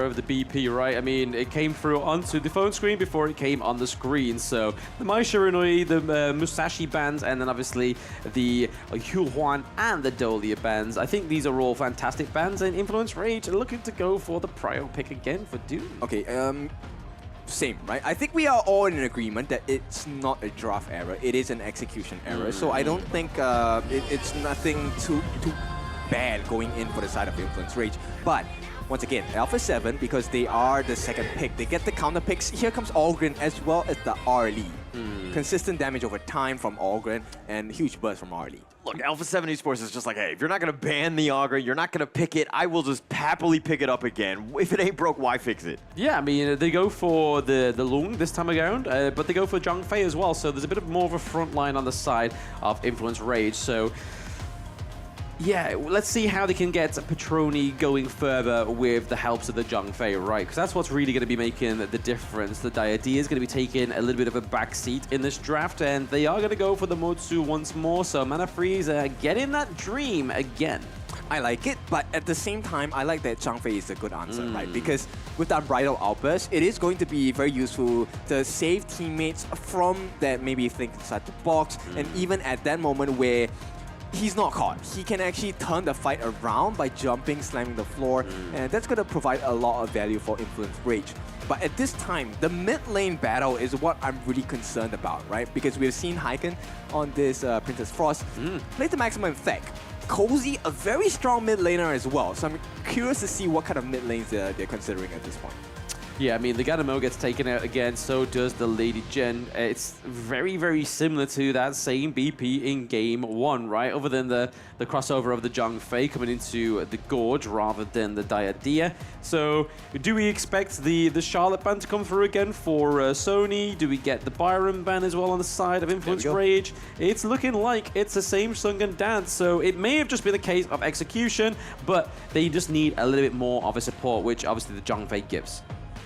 of the BP, right? I mean, it came through onto the phone screen before it came on the screen. So the Mai Shiranui, the Musashi bands, and then obviously the Hulhuan and the Dolia bands. I think these are all fantastic bands, and Influence Rage are looking to go for the prio pick again for Doom. Okay, same, right? I think we are all in agreement that it's not a draft error, it is an execution error. So I don't think it's nothing too bad going in for the side of Influence Rage. But once again, ALPHA7, because they are the second pick, they get the counter picks. Here comes Allgren as well as the Arlie. Consistent damage over time from Allgren and huge burst from Arlie. Look, ALPHA7 Esports is just like, hey, if you're not going to ban the Augur, you're not going to pick it, I will just happily pick it up again. If it ain't broke, why fix it? Yeah, I mean, they go for the Lung this time around, but they go for Zhang Fei as well, so there's a bit of more of a front line on the side of Influence Rage. So yeah, let's see how they can get Petroni going further with the helps of the Zhang Fei, right? Because that's what's really going to be making the difference. The Diadea is going to be taking a little bit of a backseat in this draft, and they are going to go for the Motsu once more. So Mana Freeze getting that dream again. I like it, but at the same time, I like that Zhang Fei is a good answer, right? Because with that Unbridled Outburst, it is going to be very useful to save teammates from that maybe think inside the box, and even at that moment where he's not caught, he can actually turn the fight around by jumping, slamming the floor, and that's going to provide a lot of value for Influence Rage. But at this time, the mid lane battle is what I'm really concerned about, right? Because we've seen Hyken on this Princess Frost play the maximum effect. Cozy, a very strong mid laner as well, so I'm curious to see what kind of mid lanes they're considering at this point. Yeah, I mean, the Ganamo gets taken out again, so does the Lady Jen. It's very, very similar to that same BP in Game 1, right? Other than the crossover of the Zhang Fei coming into the Gorge rather than the Diadea. So, do we expect the Charlotte ban to come through again for Sony? Do we get the Byron ban as well on the side of Influence Rage? It's looking like it's the same song and dance, so it may have just been a case of execution, but they just need a little bit more of a support, which obviously the Zhang Fei gives.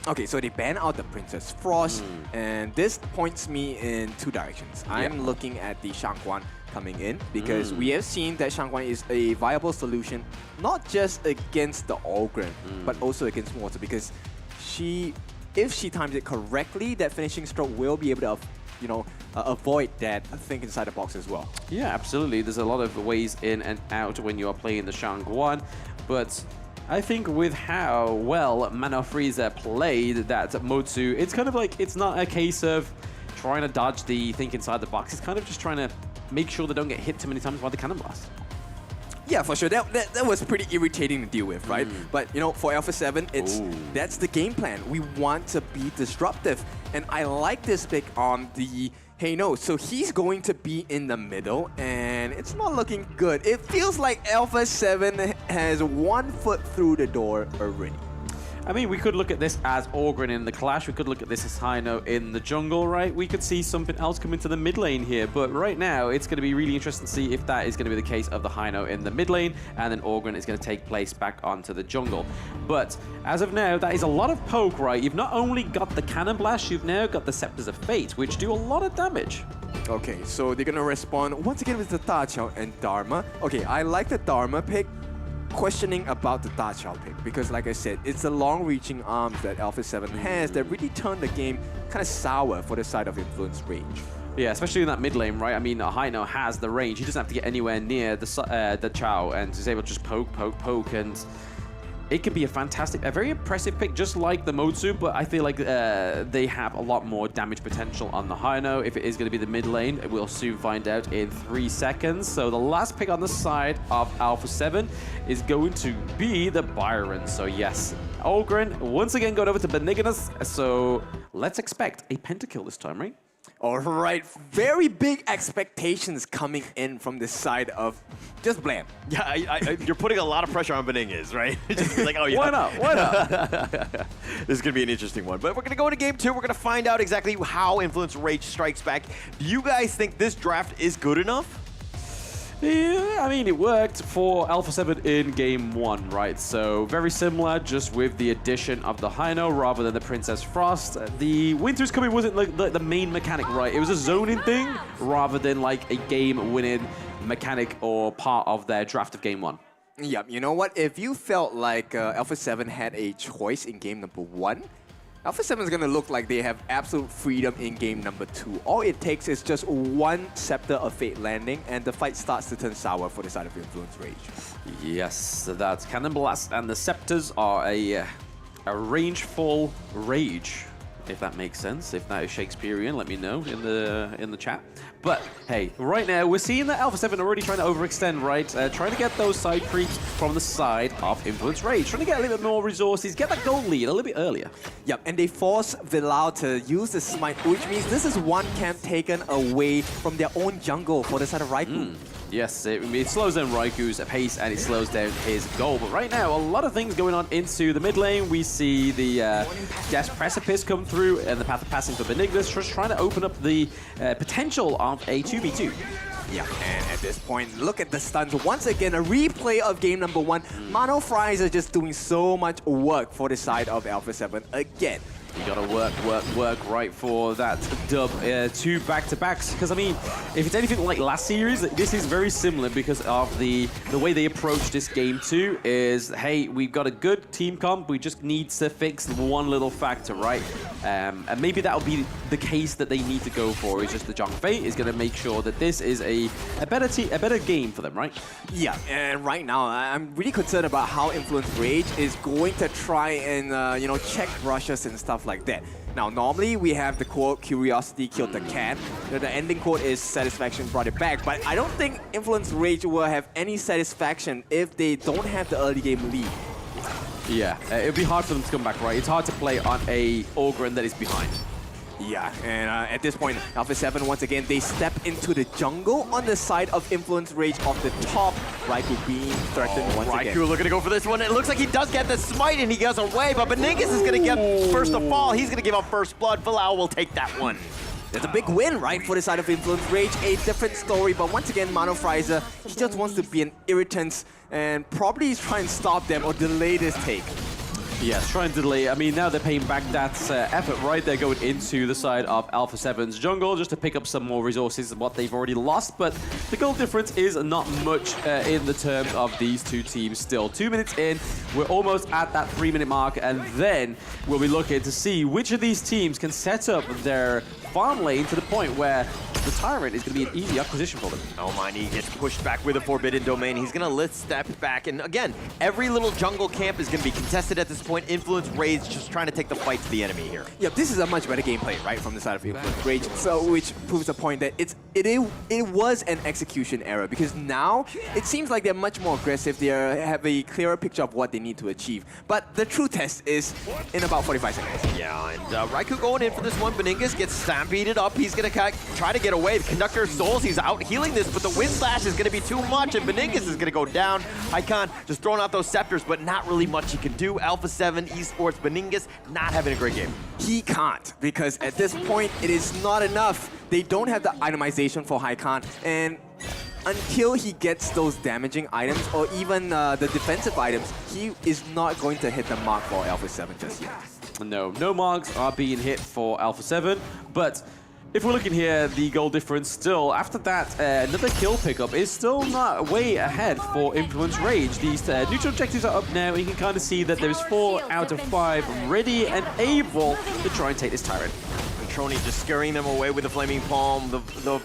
Okay, so they ban out the Princess Frost, and this points me in two directions. I'm looking at the Shangguan coming in, because we have seen that Shangguan is a viable solution, not just against the Allgren, but also against Mortar, because if she times it correctly, that finishing stroke will be able to avoid that think inside the box as well. Yeah, absolutely. There's a lot of ways in and out when you are playing the Shangguan, but I think with how well Mana Freezer played that Motsu, it's kind of like, it's not a case of trying to dodge the think inside the box, it's kind of just trying to make sure they don't get hit too many times by the Cannon Blast. Yeah, for sure. That was pretty irritating to deal with, right? But, for ALPHA7, that's the game plan. We want to be disruptive. And I like this pick on the hey no, so he's going to be in the middle, and it's not looking good. It feels like ALPHA7 has 1 foot through the door already. I mean, we could look at this as Allgren in the Clash, we could look at this as Hino in the jungle, right? We could see something else come into the mid lane here, but right now, it's going to be really interesting to see if that is going to be the case of the Hino in the mid lane, and then Allgren is going to take place back onto the jungle. But as of now, that is a lot of poke, right? You've not only got the Cannon Blast, you've now got the Scepters of Fate, which do a lot of damage. Okay, so they're going to respond once again with the Da Chao and Dharma. Okay, I like the Dharma pick. Questioning about the Da Chao pick, because like I said, it's the long-reaching arms that ALPHA7 has that really turn the game kind of sour for the side of Influence Rage. Yeah, especially in that mid lane, right? I mean, Hino has the range. He doesn't have to get anywhere near the Chao, and he's able to just poke, and it can be a very impressive pick, just like the Motsu, but I feel like they have a lot more damage potential on the Hino. If it is going to be the mid lane, we'll soon find out in 3 seconds. So the last pick on the side of ALPHA7 is going to be the Byron. So yes, Allgren once again got over to Benignus, so let's expect a pentakill this time, right? All right, very big expectations coming in from the side of just Blam. Yeah, you're putting a lot of pressure on Benignus, right? Just like, oh yeah. Why not? Why not? This is going to be an interesting one. But we're going to go into Game 2. We're going to find out exactly how Influence Rage strikes back. Do you guys think this draft is good enough? Yeah, I mean, it worked for ALPHA7 in Game 1, right? So, very similar, just with the addition of the Hino rather than the Princess Frost. The Winter's Coming wasn't like the main mechanic, right? It was a zoning thing rather than like a game-winning mechanic or part of their draft of Game 1. Yep, you know what? If you felt like ALPHA7 had a choice in game number 1, ALPHA7 is going to look like they have absolute freedom in game number 2. All it takes is just one Scepter of Fate landing, and the fight starts to turn sour for the side of Influence Rage. Yes, that's Cannon Blast, and the Scepters are a rangeful rage, if that makes sense. If that is Shakespearean, let me know in the chat. But hey, right now we're seeing that ALPHA7 already trying to overextend, right? Trying to get those side creeps from the side of Influence Rage, trying to get a little bit more resources, get that gold lead a little bit earlier. Yep, and they force Vilao to use the smite, which means this is one camp taken away from their own jungle for the side of Raikou. Yes, it slows down Raikou's pace and it slows down his goal. But right now, a lot of things going on into the mid lane. We see the Death's Precipice come through and the Path of Passing for Benignis, just trying to open up the potential of a 2v2. Yeah, and at this point, look at the stuns. Once again, a replay of game number 1. Mano Fries are just doing so much work for the side of ALPHA7 again. You gotta work right for that dub, 2 back-to-backs. Because I mean, if it's anything like last series, this is very similar because of the way they approach this game 2 is, hey, we've got a good team comp, we just need to fix one little factor, right? And maybe that'll be the case that they need to go for. Is just the Zhang Fei is gonna make sure that this is a better game for them, right? Yeah, and right now I'm really concerned about how Influence Rage is going to try and check rushes and stuff like that. Now, normally we have the quote, curiosity killed the cat. The ending quote is satisfaction brought it back, but I don't think Influence Rage will have any satisfaction if they don't have the early game lead. Yeah, it'll be hard for them to come back, right? It's hard to play on a Ogren that is behind. Yeah, and at this point, ALPHA7, once again, they step into the jungle on the side of Influence Rage off the top. Raikou being threatened once again. Raikou looking to go for this one. It looks like he does get the smite and he goes away, but Benignis is going to get first to fall. He's going to give up first blood. Vilao will take that one. It's a big win, right, for the side of Influence Rage. A different story, but once again, Mano Frizer, he just wants to be an irritant and probably try and stop them or delay this take. Yes, try and delay. I mean, now they're paying back that effort, right? They're going into the side of ALPHA7's jungle just to pick up some more resources than what they've already lost. But the goal difference is not much in the terms of these two teams still. 2 minutes in, we're almost at that 3-minute mark. And then we'll be looking to see which of these teams can set up their farm lane to the point where the Tyrant is going to be an easy acquisition for them. Oh my, he gets pushed back with a Forbidden Domain. He's going to lift step back. And again, every little jungle camp is going to be contested at this point. Influence Rage just trying to take the fight to the enemy here. Yeah, this is a much better gameplay, right, from the side of Influence Rage. So, which proves the point that it was an execution error, because now it seems like they're much more aggressive. They have a clearer picture of what they need to achieve. But the true test is in about 45 seconds. Yeah, and Raikou going in for this one. Benignis gets stampeded up. He's going to try to get away. The Conductor Souls, he's out healing this, but the Wind Slash is going to be too much, and Benignis is going to go down. Icon just throwing out those scepters, but not really much he can do. ALPHA7, Esports, Benignis not having a great game. He can't, because at this point, it is not enough. They don't have the itemization for Haikon, and until he gets those damaging items, or even the defensive items, he is not going to hit the mark for ALPHA7 just yet. No marks are being hit for ALPHA7, but if we're looking here, the goal difference still, after that, another kill pickup is still not way ahead for Influence Rage. These neutral objectives are up now, and you can kind of see that there's 4 out of 5 ready and able to try and take this Tyrant. Trony just scaring them away with the Flaming Palm. The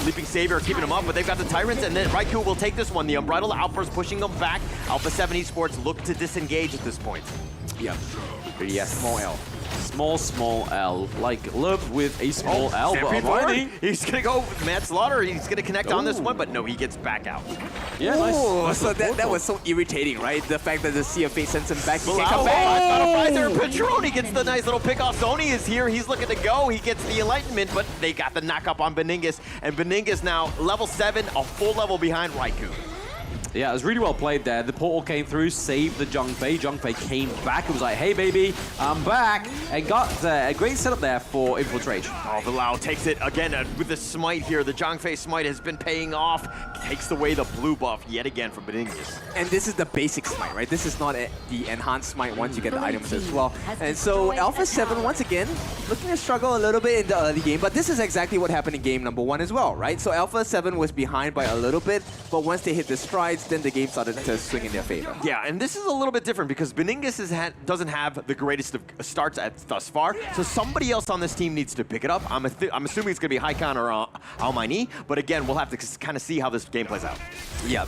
Leaping Savior keeping them up, but they've got the Tyrants, and then Raikou will take this one. The Unbridled Outburst pushing them back. ALPHA7 Esports look to disengage at this point. Yeah. Yes. Small L. Small L. Like love with a small L, but already. He's going to go with Mad Slaughter. He's going to connect on this one, but no, he gets back out. Yeah, nice. So that was so irritating, right? The fact that the Sea of Fate sends him back. He can't come back. Petroni gets the nice little pick off. Sony is here. He's looking to go. He gets the Enlightenment, but they got the knock up on Benignis. And Benignis now level 7, a full level behind Raikou. Yeah, it was really well played there. The portal came through, saved the Zhang Fei. Zhang Fei came back and was like, hey, baby, I'm back. And got a great setup there for Influence Rage. Oh, Vilao takes it again with the smite here. The Zhang Fei smite has been paying off. Takes away the blue buff yet again from Benignis. And this is the basic smite, right? This is not the enhanced smite once you get the items as well. And so ALPHA7, once again, looking to struggle a little bit in the early game, but this is exactly what happened in game number 1 as well, right? So ALPHA7 was behind by a little bit, but once they hit the stride, points, then the game started to swing in their favor. Yeah, and this is a little bit different because Beningus doesn't have the greatest of starts thus far, so somebody else on this team needs to pick it up. I'm assuming it's going to be Haikon or Almaini, but again, we'll have to kind of see how this game plays out. Yeah.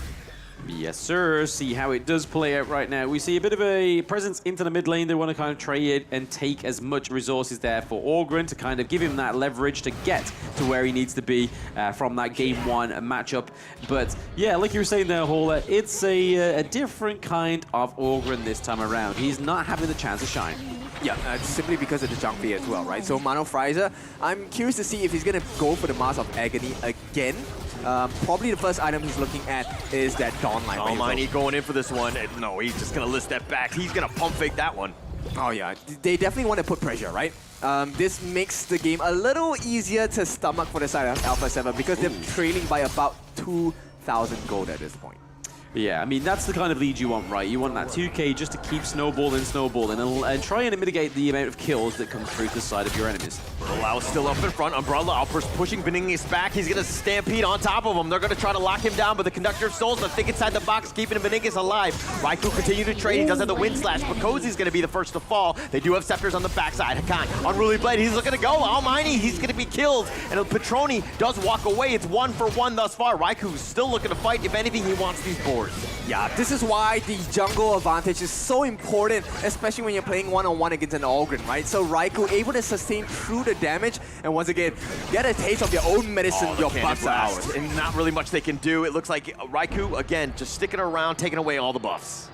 Yes, sir. See how it does play out right now. We see a bit of a presence into the mid lane. They want to kind of trade and take as much resources there for Orgren to kind of give him that leverage to get to where he needs to be from that game 1 matchup. But yeah, like you were saying there, Hauler, it's a different kind of Orgren this time around. He's not having the chance to shine. Yeah, simply because of the junk fee as well, right? So Mano Fraser, I'm curious to see if he's going to go for the Mask of Agony again. Probably the first item he's looking at is that Dawn Line. Almighty going in for this one. No, he's just going to list that back. He's going to pump fake that one. Oh yeah, they definitely want to put pressure, right? This makes the game a little easier to stomach for the side of ALPHA7 because they're trailing by about 2,000 gold at this point. Yeah, I mean, that's the kind of lead you want, right? You want that 2k just to keep snowballing and try and mitigate the amount of kills that come through to the side of your enemies. Bilal still up in front. Umbrella Alpers pushing Beningus back. He's going to stampede on top of him. They're going to try to lock him down, but the Conductor of Souls, I think inside the box, keeping Beningus alive. Raikou continue to trade. He does have the Wind Slash, but Cozy's going to be the first to fall. They do have Scepters on the backside. Hakan, Unruly Blade, he's looking to go. Almighty, he's going to be killed. And Petroni does walk away. It's 1-for-1 thus far. Raikou's still looking to fight. If anything, he wants these boards. Yeah, this is why the jungle advantage is so important, especially when you're playing one-on-one against an Orgren, right? So Raikou able to sustain through the damage, and once again, get a taste of your own medicine, your buffs are ours. And not really much they can do. It looks like Raikou, again, just sticking around, taking away all the buffs.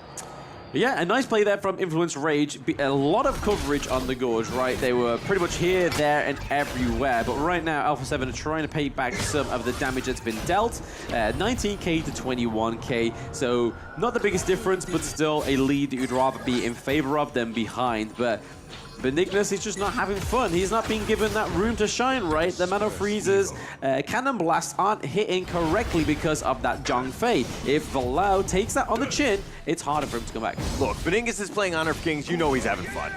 Yeah, a nice play there from Influence Rage. A lot of coverage on the Gorge, right? They were pretty much here, there, and everywhere. But right now, ALPHA7 are trying to pay back some of the damage that's been dealt. 19k to 21k. So not the biggest difference, but still a lead that you'd rather be in favor of than behind. But Benignus is just not having fun. He's not being given that room to shine, right? The Mano Freezers, Cannon Blasts aren't hitting correctly because of that Zhang Fei. If Bilal takes that on the chin, it's harder for him to come back. Look, Beningus is playing Honor of Kings. You know he's having fun.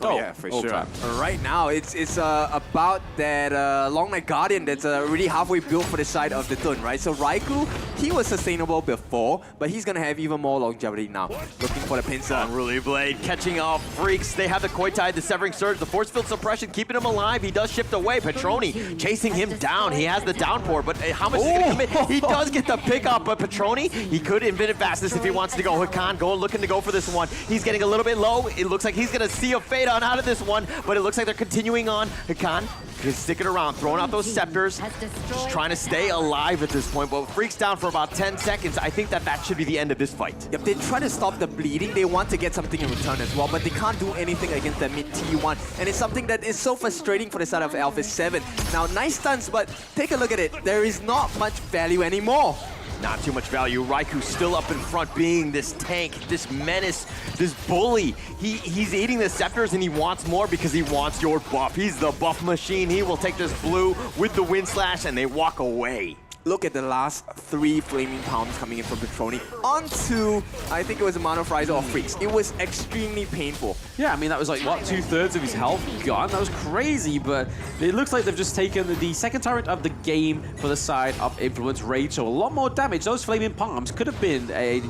Oh, yeah, for sure. Time. Right now, it's about that Long Night Guardian that's already halfway built for the side of the Dun, right? So Raikou, he was sustainable before, but he's going to have even more longevity now. Looking for the pincer. Unruly Blade catching off Freaks. They have the Koi Tide, the Severing Surge, the Force Field Suppression, keeping him alive. He does shift away. Petroni chasing him down. He has the downpour, but how much is he going to commit? He does get the pickup, but Petroni, he could infinite fastness if he wants to go. Hakan looking to go for this one. He's getting a little bit low. It looks like he's going to see a fade on out of this one, but it looks like they're continuing on. Hakan is sticking around, throwing out those scepters, just trying to stay alive at this point, but Freaks down for about 10 seconds. I think that should be the end of this fight. Yep, they try to stop the bleeding. They want to get something in return as well, but they can't do anything against the mid T1, and it's something that is so frustrating for the side of ALPHA7. Now, nice stunts, but take a look at it. There is not much value anymore. Not too much value. Raikou still up in front, being this tank, this menace, this bully. He's eating the scepters and he wants more because he wants your buff. He's the buff machine. He will take this blue with the Wind Slash and they walk away. Look at the last 3 flaming palms coming in from Petroni onto, I think it was a Mano Fraser or Freaks. It was extremely painful. Yeah, I mean, that was like, what, 2/3 of his health gone? That was crazy, but it looks like they've just taken the second turret of the game for the side of Influence Rage, so a lot more damage. Those flaming palms could have been a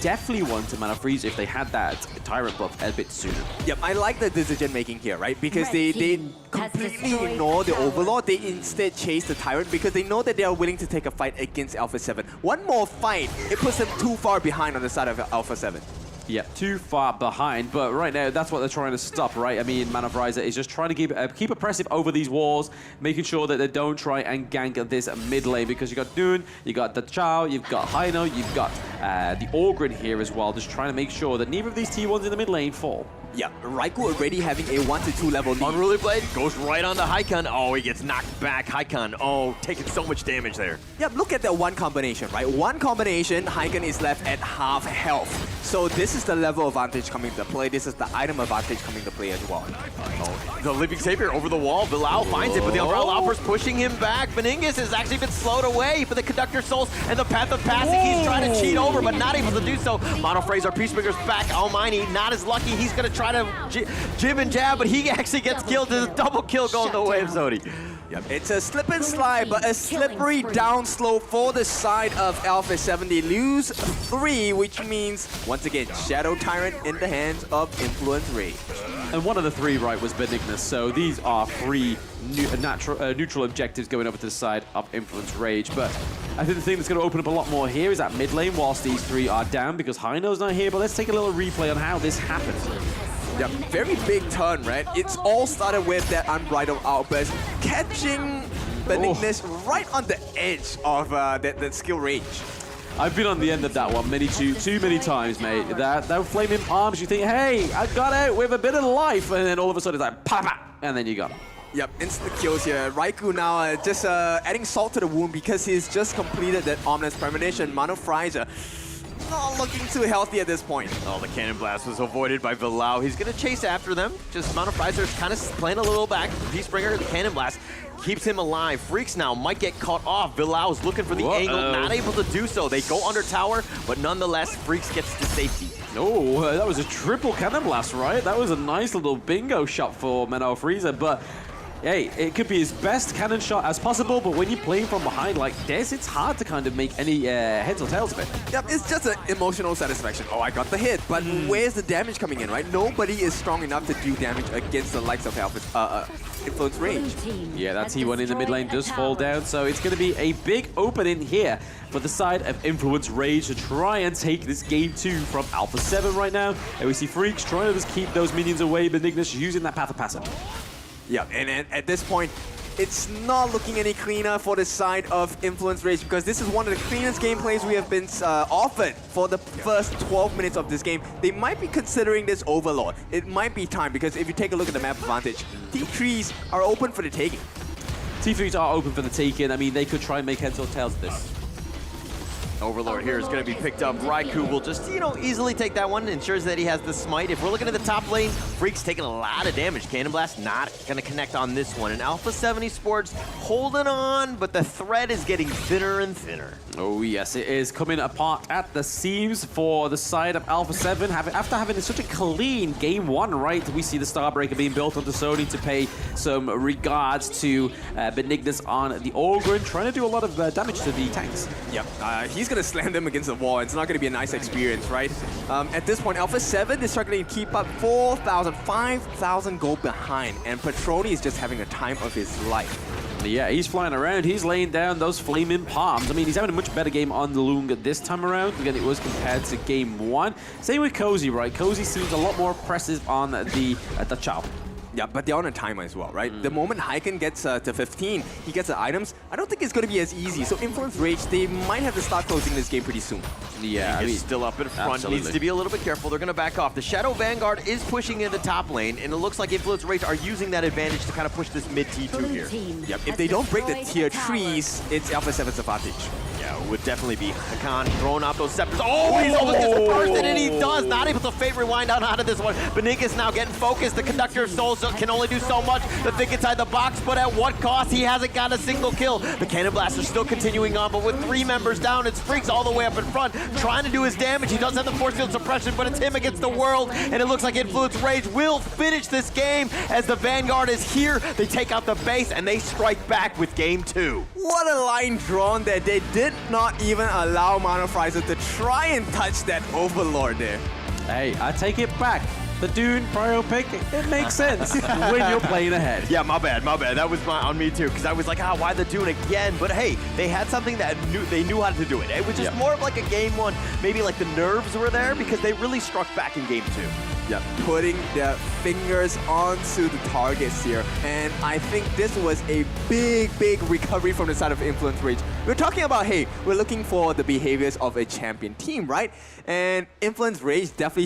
definitely one to Mano Freeze if they had that Tyrant buff a bit sooner. Yep, I like the decision making here, right? Because they completely ignore the Overlord. They instead chase the Tyrant because they know that they are willing to take a fight against ALPHA7. One more fight, it puts them too far behind on the side of ALPHA7. Yeah, too far behind, but right now, that's what they're trying to stop, right? I mean, Mano Fraser is just trying to keep oppressive over these walls, making sure that they don't try and gank this mid lane, because you got Dune, you got the Chao, you've got Haino, you've got the Orgren here as well, just trying to make sure that neither of these T1s in the mid lane fall. Yeah, Raikou already having a 1 to 2 level lead. Unruly Blade goes right on the Haikon. Oh, he gets knocked back. Haikon, oh, taking so much damage there. Yep, look at that one combination, right? One combination, Haikon is left at half health. So this is the level advantage coming to play. This is the item advantage coming to play as well. Oh, the Living Savior over the wall. Bilal finds it, but the Umbrella Alper's pushing him back. Beningus has actually been slowed away for the Conductor Souls and the Path of Passing. He's trying to cheat over, but not able to do so. Mano Fraser, Peacemaker's back. Almighty, not as lucky. He's going to try to jib and jab, but he actually gets killed. There's a double kill going the way of Zodi. Yep, it's a slip and slide, but a slippery down slope for the side of ALPHA7. They lose 3, which means, once again, Shadow Tyrant in the hands of Influence Rage. And one of the 3, right, was Benignus. So these are 3 neutral objectives going over to the side of Influence Rage. But I think the thing that's going to open up a lot more here is that mid lane whilst these 3 are down because Heino's not here. But let's take a little replay on how this happened. Yeah, very big turn, right? It's all started with that unbridled outburst, catching Benignus right on the edge of that skill range. I've been on the end of that one too many times, mate. That flaming palms, you think, hey, I got out with a bit of life, and then all of a sudden it's like, pa, pa, and then you got him. Yep, instant kills here. Raikou now just adding salt to the wound because he's just completed that Ominous Premonition. Mano Fraser not looking too healthy at this point. Oh, the Cannon Blast was avoided by Vilau. He's going to chase after them. Just Mano Fraser's kind of playing a little back. Peacebringer, the Cannon Blast keeps him alive. Freaks now might get caught off. Vilau's looking for the angle, not able to do so. They go under tower, but nonetheless, Freaks gets to safety. Oh, that was a triple Cannon Blast, right? That was a nice little bingo shot for Mano Fraser, but hey, it could be his best cannon shot as possible, but when you're playing from behind like this, it's hard to kind of make any heads or tails of it. Yep, it's just an emotional satisfaction. Oh, I got the hit, but where's the damage coming in, right? Nobody is strong enough to do damage against the likes of Influence Rage. Yeah, that T1 in the mid lane does fall down, so it's going to be a big opening here for the side of Influence Rage to try and take this game 2 from ALPHA7 right now. And we see Freaks trying to just keep those minions away, Benignus using that Path of Passive. Yeah, and at this point, it's not looking any cleaner for the side of Influence Rage because this is one of the cleanest gameplays we have been offered for the first 12 minutes of this game. They might be considering this Overlord. It might be time because if you take a look at the map advantage, T3s are open for the taking. T3s are open for the taking. I mean, they could try and make heads or tails of this. Overlord here is going to be picked up. Raikou will just, easily take that one. Ensures that he has the smite. If we're looking at the top lane, Freak's taking a lot of damage. Cannon Blast not going to connect on this one. And ALPHA7 Esports holding on, but the thread is getting thinner and thinner. Oh yes, it is coming apart at the seams for the side of ALPHA7. After having such a clean game 1, right? We see the Starbreaker being built onto Sony to pay some regards to Benignus on the Ogryn, trying to do a lot of damage to the tanks. Yep, he's going to slam them against the wall. It's not going to be a nice experience, right? At this point, ALPHA7 is struggling to keep up 4,000, 5,000 gold behind, and Petroni is just having a time of his life. Yeah, he's flying around. He's laying down those flaming palms. I mean, he's having a much better game on the Lunga this time around than it was compared to game 1. Same with Cozy, right? Cozy seems a lot more impressive on the Chow. Yeah, but they're on a timer as well, right? The moment Hyken gets to 15, he gets the items. I don't think it's going to be as easy. So Influence Rage, they might have to start closing this game pretty soon. Yeah, I mean, still up in front. Absolutely. Needs to be a little bit careful. They're going to back off. The Shadow Vanguard is pushing in the top lane, and it looks like Influence Rage are using that advantage to kind of push this mid T2 here. Yep, if they don't break the tier 3s, it's ALPHA7's advantage. Yeah, it would definitely be Hakan throwing out those scepters. Oh, he's almost gets the burst, and he does. Not able to fade rewind out of this one. Benignus now getting focused. The Conductor of Souls can only do so much. The thing inside the box, but at what cost? He hasn't got a single kill. The Cannon Blast are still continuing on, but with 3 members down, it's Freaks all the way up in front, trying to do his damage. He does have the force field suppression, but it's him against the world, and it looks like Influence Rage will finish this game as the Vanguard is here. They take out the base, and they strike back with game 2. What a line drawn there. They did not even allow Mano Fraser to try and touch that Overlord there. Hey, I take it back. The Dune Prio pick, it makes sense when you're playing ahead. Yeah, my bad. That was on me too, because I was like, why the Dune again? But hey, they had something that they knew how to do it. It was just more of like a game 1, maybe like the nerves were there because they really struck back in game 2. Yeah, putting their fingers onto the targets here. And I think this was a big recovery from the side of Influence Rage. We're talking about, hey, we're looking for the behaviors of a champion team, right? And Influence Rage definitely